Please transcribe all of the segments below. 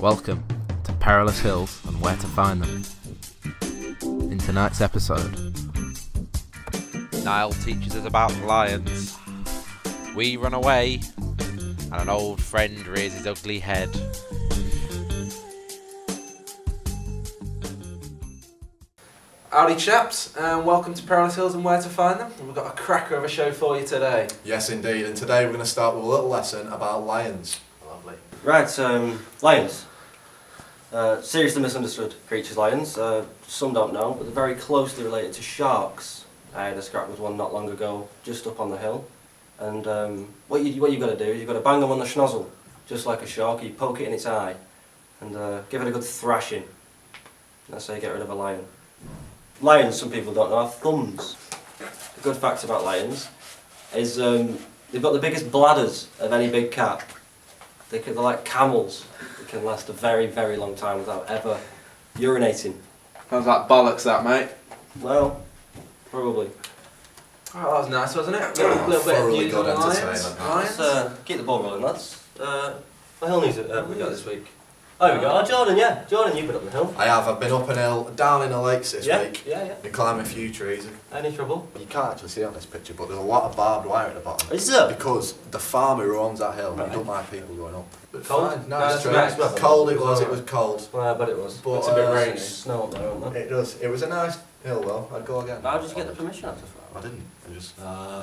Welcome to Perilous Hills and Where to Find Them. In tonight's episode, Niall teaches us about lions. We run away, and an old friend rears his ugly head. howdy chaps, and welcome to Perilous Hills and Where to Find Them. And we've got a cracker of a show for you today. Yes, indeed. And today we're going to start with a little lesson about lions. Lovely. Right, lions. Seriously misunderstood creatures, lions. Some don't know, but they're very closely related to sharks. I had a scrap with one not long ago, just up on the hill. And what you've got to do is you've got to bang them on the schnozzle, just like a shark. You poke it in its eye and give it a good thrashing. That's how you get rid of a lion. Lions, some people don't know, have thumbs. The good fact about lions is they've got the biggest bladders of any big cat. They're like camels. They can last a very, very long time without ever urinating. Sounds like bollocks that, mate. Well, probably. Oh, that was nice, wasn't it? A little bit of Thoroughly news good on lions. entertainment. Let's keep the ball rolling, lads. What hill news have we got this week? Oh, here we go. Oh, Jordan, yeah. Jordan, you've been up the hill. I have. I've been up an hill, down in the lakes this week. Yeah. Been climbing a few trees. Any trouble? You can't actually see it on this picture, but there's a lot of barbed wire at the bottom. Is there? Because the farmer who owns that hill, Right. he don't like people going up. But Cold? fine. No, No, it's it's true. nice weather. Cold it was cold. Well, I bet it was. But, It's a bit rainy. Snow up there, wasn't there? It does. It was a nice hill though. I'd go again. How did you get the permission out of I that? didn't. I just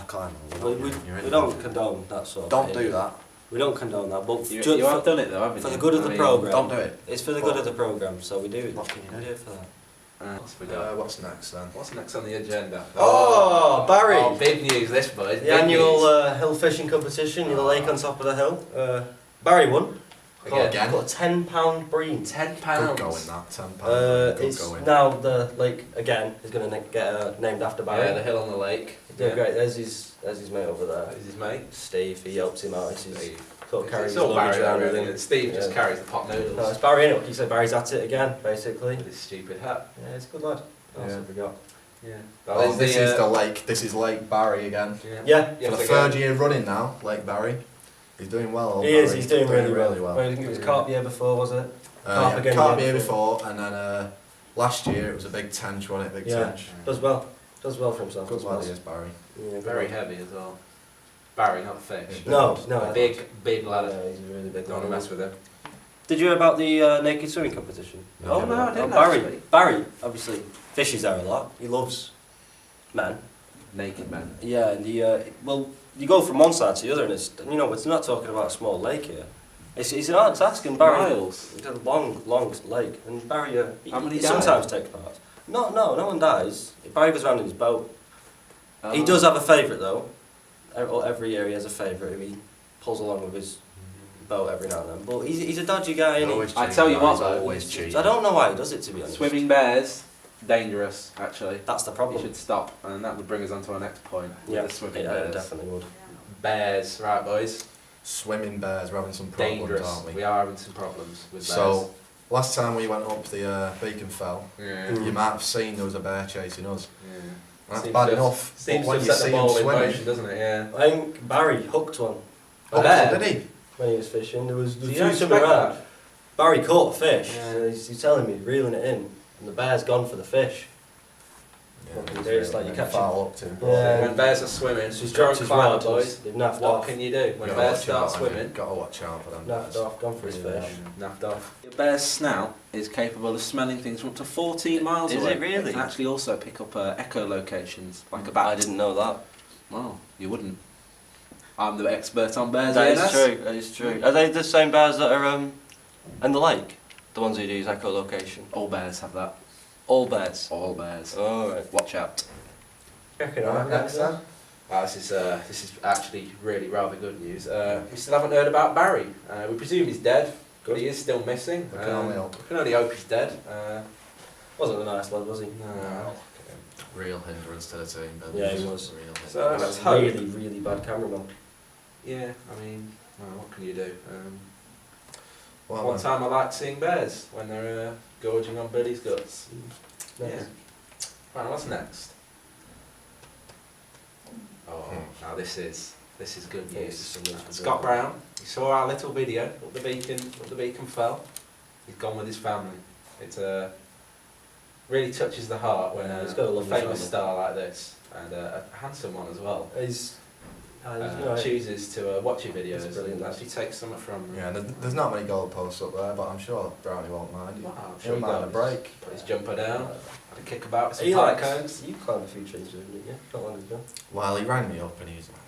climbed. We don't condone that sort of Don't do behaviour. that. We don't condone that, but You ju- have done it though, haven't for you? the good of the programme. Don't do it. It's for the good of the programme, so we do it. What can you We do? do it for that. What's we got? What's next then? What's next on the agenda? Oh, Barry! Oh, big news this, boys. The annual hill fishing competition in the lake on top of the hill. Barry won. Again? Got a £10 bream. £10. Good going that. £10. Good It's going. now the lake again is going to get named after Barry. Yeah, the hill on the lake. Doing great. There's his mate over there. That is his mate. Steve. He helps him out. He's Steve. sort of carries It's his all luggage Barry around there, with really. him. And Steve just Yeah. carries the pot noodles. No, it's Barry, innit? You said Barry's at it again, basically. With his stupid hat. Yeah, he's a good lad. What else Yeah. have we got? Yeah. Oh, this is the lake. This is Lake Barry again. Yeah, For the third year running now, Lake Barry. He's doing well. old he is. Barry. He's doing really well. well. I think it was Yeah. carp year before, was it? Carp Yeah, again carp the year year before, and then last year it was a big tench, wasn't it? Big Yeah. tench. Does well. Does well for himself. Good does lad well. he is, Barry. Yeah, good Very lad. heavy as well. Barry, not fish. No, A big lad. Yeah, he's a really big Don't want to lad. mess with him. Did you hear about the naked swimming competition? Oh, no, I didn't Barry. actually. Barry, obviously, fishes there a lot. He loves men. Naked man. Yeah, and well, you go from one side to the other, and it's it's not talking about a small lake here. It's an hard task, and Barry. Miles. It's a long lake, and Barry. How many he died? sometimes takes part. No one dies. Barry goes around in his boat. He Oh. does have a favourite though. Every year he has a favourite who he pulls along with his boat every now and then. But he's a dodgy guy, isn't he? Always I cheating, tell you what, he's though, always he's- cheating. I don't know why he does it, to be honest. Swimming bears, dangerous, actually. That's the You problem. should stop, and that would bring us on to our next point. with Yeah, the swimming yeah, bears. definitely would. Bears, right, boys. Swimming bears, we're having some problems, Dangerous. aren't we? We are having some problems with bears. So, last time we went up the Beacon Fell, yeah. Mm. you might have seen there was a bear chasing us. Yeah. That's Seems bad to have- enough. Seems but when to you have set see the him ball in swimming, motion, doesn't it? Yeah. I think Barry hooked one A bear? did he? when he was fishing. There was So you a don't few swimming expect around. that? Barry caught a fish. Yeah. And he's telling me, reeling it in, and the bear's gone for the fish. Fucking do, it's like you catch foul up to him. Yeah. When bears are swimming, So he's throw dropped and his climb, rod, boys. they've naffed What off. can you do when Gotta bears watch start out, haven't you? swimming? Gotta watch out for them. Naffed off, gone for his Yeah, fish. Naffed off. A bear's snout is capable of smelling things from up to 14 miles Is away. it really? It can actually also pick up echolocations, like a I bat. didn't know that. Well, you wouldn't. I'm the expert on bears. That Ian is true. That is true. Are they the same bears that are in the lake? The ones who use echolocation. All bears have that. All bears. All bears. Oh right. Watch out. Right, next then. This is actually really rather good news. We still haven't heard about Barry. We presume he's dead, but he is still missing. We can only hope. We can only hope he's dead. Wasn't a nice lad, was he? No. Real hindrance to the team. Billy. Yeah, he was. Real hindrance. So let's hope. Really bad cameraman. Yeah, I mean, well, what can you do? Well, One time I liked seeing bears when they're gorging on Billy's guts. Nice. Yeah. Right, what's next? Oh, now this is good news. Scott Brown, you saw our little video up the beacon fell. He's gone with his family. It really touches the heart when He's got a a lovely famous family. star like this, and a handsome one as well, He's, you know, chooses to watch your videos It's brilliant. and actually take something from. Yeah, there's not many goalposts up there, but I'm sure Brownie won't mind. Wow, I'm He'll he mind a does. break. Put his jumper down, had a kick about with some He pike likes, cones. you climbed a few trees, didn't you? Not long ago. Well, he rang me up and he's like,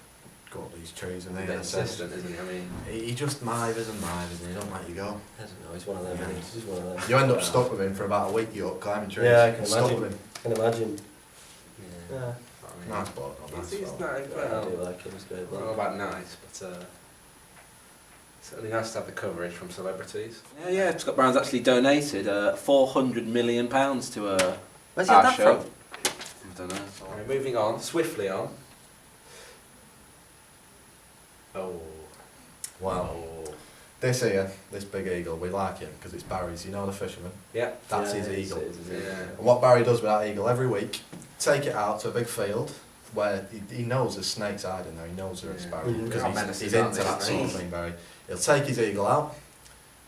got all these trees and A they bit insistent, isn't he? I mean, he just mivers and mivers and he don't let you go. I don't know, he's one of them, Yeah. isn't he? He's just one of them. You end up stuck with him for about a week, you up climbing trees. Yeah, I can Stuck imagine. with him. I can imagine. yeah. Yeah. I mean, Nice bloke, not nice he's bloke. nice, I well, do like him, he's great. I don't know about nice, but certainly nice to have the coverage from celebrities. Yeah, Scott Brown's actually donated £400 million to Where's he had our that show. from? I don't know. Alright, moving on, swiftly on. Oh. Wow. Oh. This here, this big eagle, we like him because it's Barry's, you know the fisherman? Yeah. That's Yeah, his it's- eagle. it's his eagle. Yeah. And what Barry does with that eagle every week, take it out to a big field where he knows there's snakes hiding there, he knows there's Yeah. Barry, Mhm. because How he's menacing into aren't they, that sort of snakes? thing, Barry. He'll take his eagle out,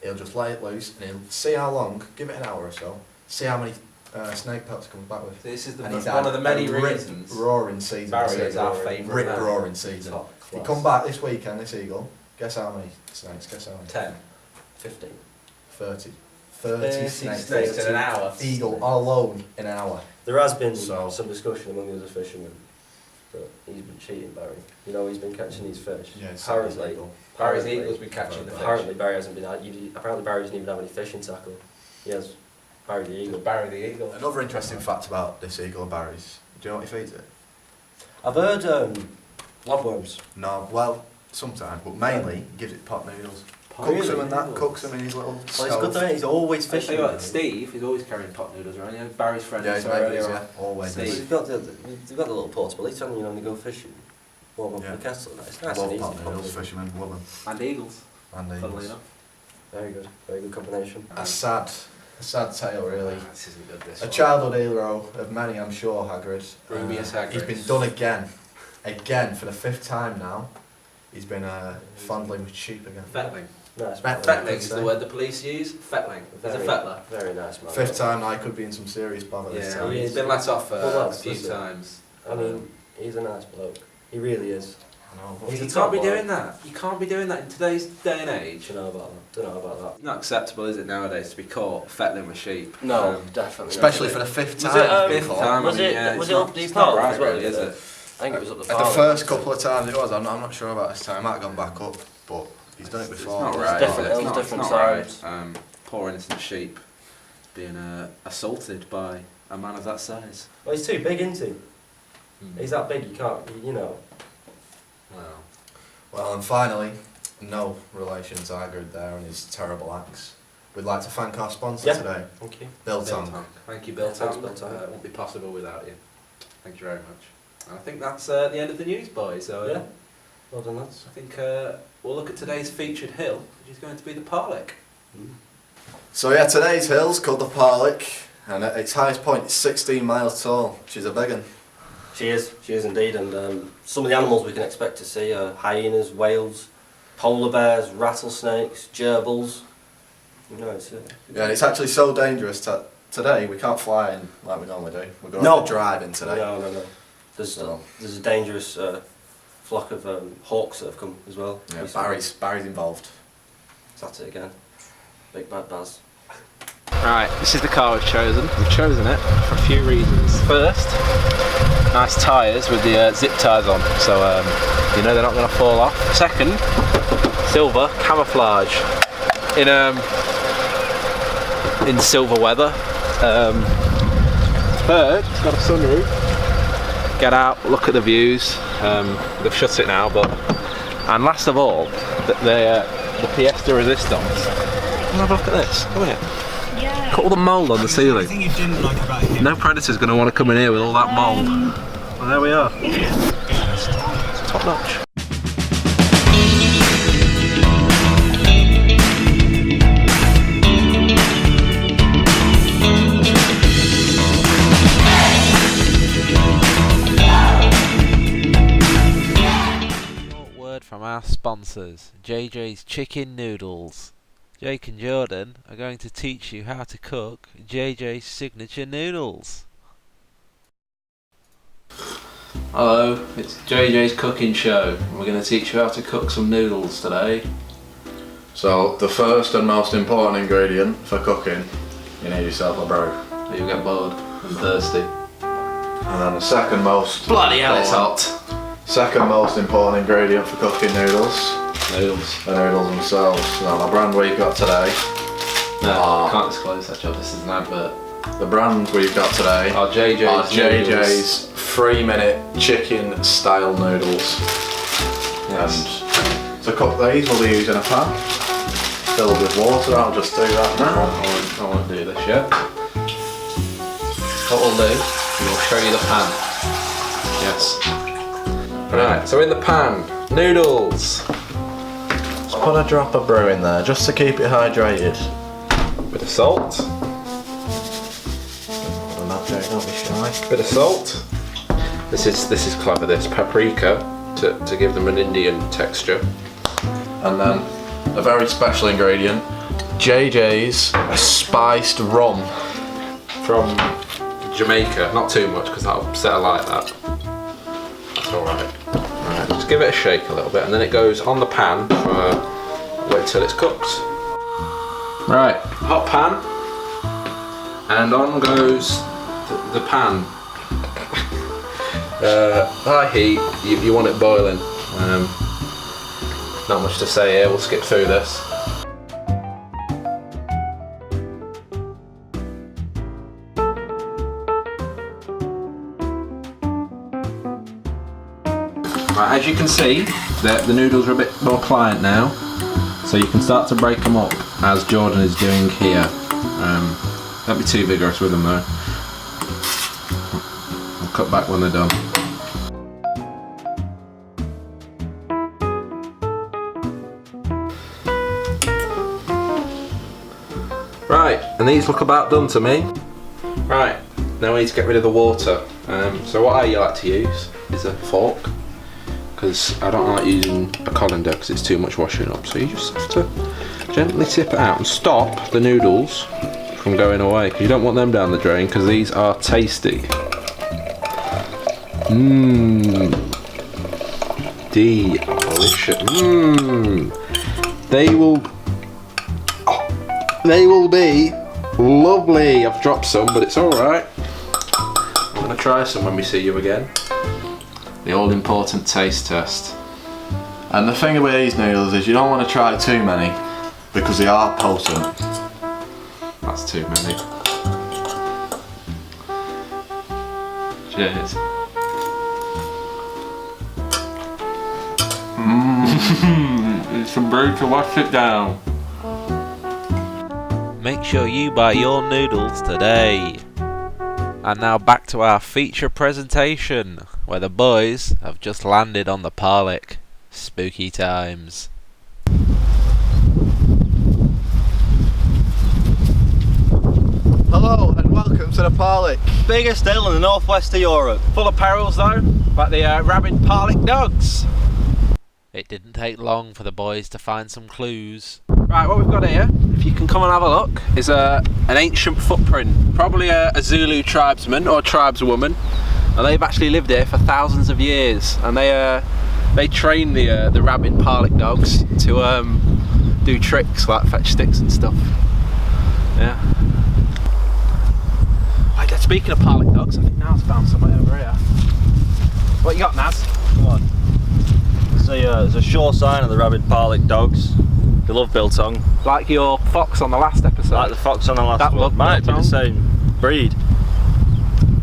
he'll just lay it loose, and he'll see how long, give it an hour or so, see how many snake pelts he comes back with. This is And he's one had of the many a reasons roaring season. Barry this is our season. favourite Rip man. roaring season. Top He class. come back this weekend, this eagle, guess how many snakes, guess how many? 10. 15. 30. 30 Snakes snakes. in an hour. Eagle alone in an hour. There has been So- some discussion among the other fishermen that he's been cheating Barry. You know, he's been catching these fish. Yeah, it's apparently, illegal. Barry's apparently- eagle's been catching the fish. Apparently Barry hasn't been. Apparently Barry doesn't even have any fishing tackle. He has Barry the eagle. Barry the eagle. Another interesting fact about this eagle of Barry's, do you know what he feeds it? I've heard lobworms. No, well, sometimes, but mainly he gives it pot noodles. Pot Cooks them noodles? and that, cooks them in his little Well, it's stove. good though. He's always I tell fishing. you what, Steve, he's always carrying pot noodles around. You know, Barry's friend. Yeah, we his saw mate earlier is, on. yeah, always Steve. is. You've got the little portable. He's telling you when you go fishing. Warm up Yeah. the kettle. It's nice Love and easy. pot noodles, fishermen, love them. And eagles, And funnily eagles. enough. Very good. Very good combination. A sad tale, really. This isn't good, this A one. childhood hero of many, I'm sure, Hagrid. Rubius Hagrid. He's been done again. Again, for the 5th time now. He's been fondling with sheep again. Fettling. Nice. Fet- man. Fettling is the word the police use. Fettling. He's a Very- fettler. Very nice man. 5th time now, he could be in some serious bother this Yeah, time. he's been let off Well, a that's- few listen. times. I mean, he's a nice bloke. He really is. I know. He's You a can't top be bloke. doing that. You can't be doing that in today's day and age. Don't know about that. Don't know about that. It's not acceptable, is it, nowadays, to be caught fettling with sheep? No, Um, definitely. Especially not. for the 5th Was time. it, he's been fifth caught. time, Was I mean, it? yeah, Was it's it not- up the it's not Parlick right, as well? really, is it? I think it was up the At the Parlick. first couple of times it was, I'm not sure about this time, it might have gone back up, but he's done it It's before. not It's right. different- is it? it was It's different not right. times. Poor innocent sheep being assaulted by a man of that size. Well, he's too big, isn't he? He's that big, you can't, you know. Wow. Well, and finally, no relation to Hagrid there and his terrible acts. We'd like to thank our sponsor Yeah. today, Thank you. Biltong. Thank you, Yeah, thanks, Biltong. Biltong. It wouldn't be possible without you. Thank you very much. And I think that's the end of the news, boys. So Yeah. Well done, lads. I think we'll look at today's featured hill, which is going to be the Parlick. So yeah, today's hill's called the Parlick, and at its highest point it's 16 miles tall, which is a big one. She is indeed, and some of the animals we can expect to see are hyenas, whales, polar bears, rattlesnakes, gerbils. You know, it's Yeah, and it's actually so dangerous that today we can't fly in like we normally do. We're going No. to drive in today. No. There's a dangerous flock of hawks that have come as well. Yeah, recently. Barry's involved. That's it again. Big bad Baz. Right, this is the car we've chosen. We've chosen it for a few reasons. First, nice tyres with the zip ties on, so you know they're not going to fall off. Second, silver camouflage in silver weather. Third, it's got a sunroof. Get out, look at the views. They've shut it now, but and last of all, the pièce de résistance. Have a look at this. Come here. Look at all the mould on the ceiling. No predator's going to want to come in here with all that mould. Well, there we are. It's top notch. Short word from our sponsors, JJ's Chicken Noodles. Jake and Jordan are going to teach you how to cook JJ's signature noodles. Hello, it's JJ's cooking show. We're going to teach you how to cook some noodles today. So the first and most important ingredient for cooking, you need yourself a brew. You'll get bored and thirsty. And then the second most Bloody hell, it's hot. second most important ingredient for cooking noodles, Noodles. the noodles themselves. Now the brand we've got today, No, can't disclose that job, this is an advert. the brand we've got today Our JJ's are noodles. JJ's 3-minute chicken style noodles. Yes. And to cook these we'll be using a pan filled with water. I'll just do that now. I won't do this yet. What we'll do, we'll show you the pan. Yes. Right, so in the pan, noodles. Just put a drop of brew in there just to keep it hydrated. Bit of salt. And that, Jake, don't be shy. Bit of salt. This is clever. This paprika to give them an Indian texture. And then a very special ingredient, JJ's spiced rum. From Jamaica, not too much because that'll set her like that. That's alright. Right, just give it a shake a little bit and then it goes on the pan for wait till it's cooked. Right, hot pan, and on goes the pan. High heat, you want it boiling. Not much to say here, we'll skip through this. Right, as you can see, the noodles are a bit more pliant now, so you can start to break them up as Jordan is doing here. Don't be too vigorous with them though. I'll cut back when they're done. Right, and these look about done to me. Right, now we need to get rid of the water. So what I like to use is a fork, because I don't like using a colander because it's too much washing up. So you just have to gently tip it out and stop the noodles from going away, because you don't want them down the drain because these are tasty. Mmm. Delicious. Mmm. They will be lovely. I've dropped some, but it's alright. I'm going to try some when we see you again. The all important taste test. And the thing with these noodles is you don't want to try too many because they are potent. That's too many. Cheers. It's some brew to wash it down. Make sure you buy your noodles today. And now back to our feature presentation, where the boys have just landed on the Parlick. Spooky times. Hello and welcome to the Parlick. Biggest hill in the northwest of Europe. Full of perils though, like the rabid Parlick dogs. It didn't take long for the boys to find some clues. Right, what we've got here, if you can come and have a look, is an ancient footprint. Probably a Zulu tribesman or tribeswoman, and they've actually lived here for thousands of years. And they train the rabid Parlick dogs to do tricks like fetch sticks and stuff. Yeah. Right, speaking of Parlick dogs, I think Naz found somewhere over here. What you got, Naz? Come on. There's a sure sign of the rabid Parlick dogs. They love biltong. Like your fox on the last episode. Like the fox on the last That one. loved Might be the biltong. same breed.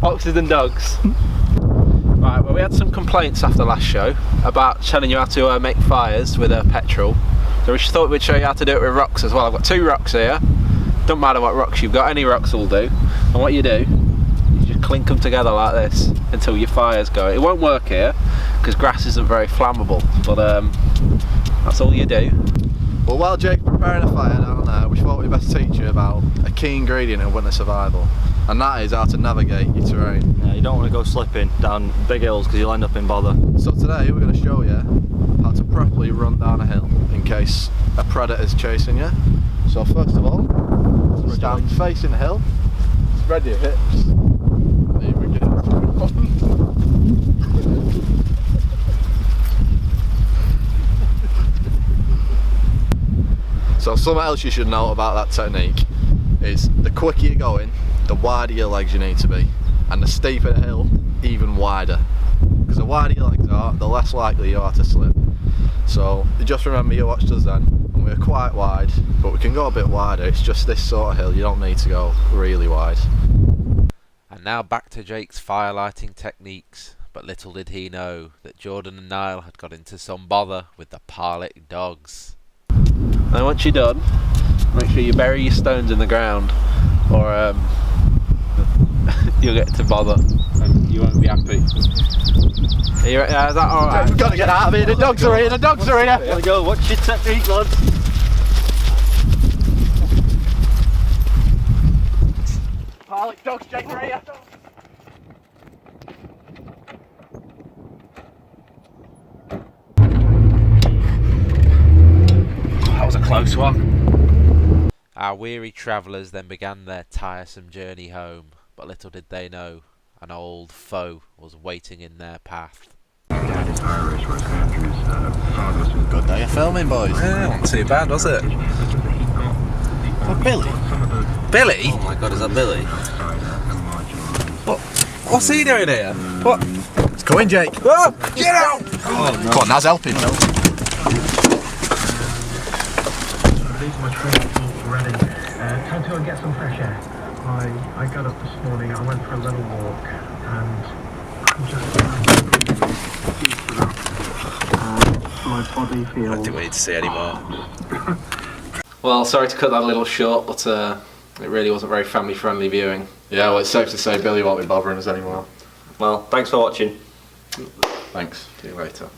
Foxes and dogs. Right, well we had some complaints after last show about telling you how to make fires with petrol. So we thought we'd show you how to do it with rocks as well. I've got 2 rocks here. Don't matter what rocks you've got, any rocks will do. And what you do, you just clink them together like this until your fire's going. It won't work here because grass isn't very flammable, but that's all you do. Well, while Jake's preparing a fire down there, we thought we'd best teach you about a key ingredient in winter survival, and that is how to navigate your terrain. Yeah, you don't want to go slipping down big hills because you'll end up in bother. So today we're going to show you how to properly run down a hill in case a predator's chasing you. So first of all, stand facing the hill. Spread your hips. Here we go. So something else you should know about that technique is the quicker you're going, the wider your legs you need to be, and the steeper the hill, even wider. Because the wider your legs are, the less likely you are to slip. So just remember you watched us then, and we're quite wide, but we can go a bit wider. It's just this sort of hill, you don't need to go really wide. And now back to Jake's firelighting techniques, but little did he know that Jordan and Niall had got into some bother with the Parlick dogs. And once you're done, make sure you bury your stones in the ground, or you'll get to bother and you won't be happy. Is that alright? We've got to get out of here, the dogs are here, the dogs are here! There we go, watch your technique, lads. Parlick dogs, Jake, are here! That was a close one. Our weary travellers then began their tiresome journey home, but little did they know, an old foe was waiting in their path. Good day of filming, boys. Yeah, not too bad, was it? Oh, Billy? Billy? Oh my god, is that Billy? What's he doing here? What? Let's go in, Jake. Oh, get out! Oh, no. Come on, Naz, help him. Time to go and get some fresh air. I got up this morning, I went for a little walk, and I'm just my body feels... I don't think we need to see anymore. Well, sorry to cut that a little short, but it really wasn't very family friendly viewing. Yeah, well, it's safe to say Billy won't be bothering us anymore. Well, thanks for watching. Thanks. See you later.